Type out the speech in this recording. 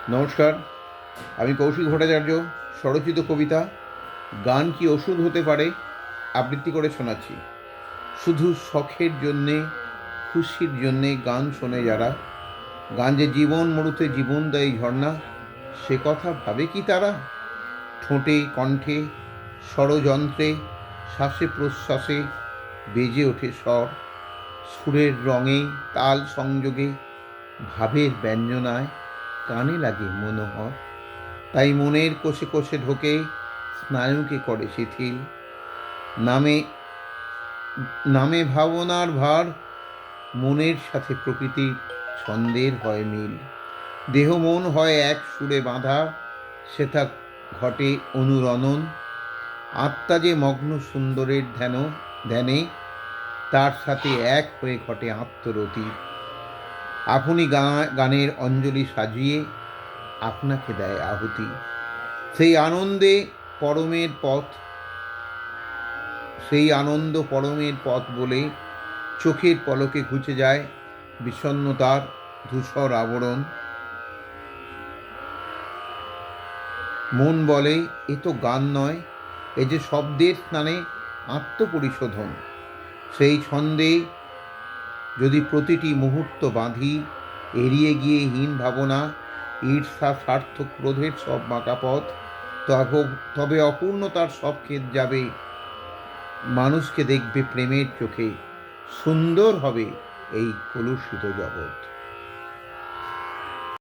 নমস্কার, আমি কৌশিক ভট্টাচার্য। স্বরচিত কবিতা গান কি ওষুধ হতে পারে আবৃত্তি করে শোনাচ্ছি। শুধু শখের জন্যে, খুশির জন্যে গান শোনে যারা, গান যে জীবন মরুতে জীবন দেয় ঝর্ণা, সে কথা ভাবে কি তারা? ঠোঁটে কণ্ঠে স্বরযন্ত্রে শ্বাসে প্রশ্বাসে বেজে ওঠে স্বর, সুরের রঙে তাল সংযোগে ভাবের ব্যঞ্জনায় কানে লাগে মনোহর। তাই মনের কোষে কোষে ঢোকে, স্নায়ুকে করে শিথিল। নামে নামে ভাবনার ভার, মনের সাথে প্রকৃতির ছন্দের হয় মিল। দেহ মন হয় এক সুরে বাঁধা, সেটা ঘটে অনুরণন। আত্মা যে মগ্ন সুন্দরের ধ্যানে, তার সাথে এক হয়ে ঘটে আত্মরতি। আপনি গানের অঞ্জলি সাজিয়ে আপনাকে দেয় আহুতি। সেই আনন্দে পরমের পথ সেই আনন্দ পরমের পথ বলে চোখের পলকে ঘুচে যায় বিষণ্ণতার ধূসর আবরণ। মন বলে, এ তো গান নয়, এ যে শব্দের স্নানে আত্মপরিশোধন। সেই ছন্দে যদি প্রতিটি মুহূর্ত বাঁধি, এড়িয়ে গিয়ে হীন ভাবনা, ঈর্ষা স্বার্থ ক্রোধের সব বাঁকা পথ, তবে অপূর্ণতার সব ক্ষেত যাবে, মানুষকে দেখবে প্রেমের চোখে, সুন্দর হবে এই কলুষিত জগৎ।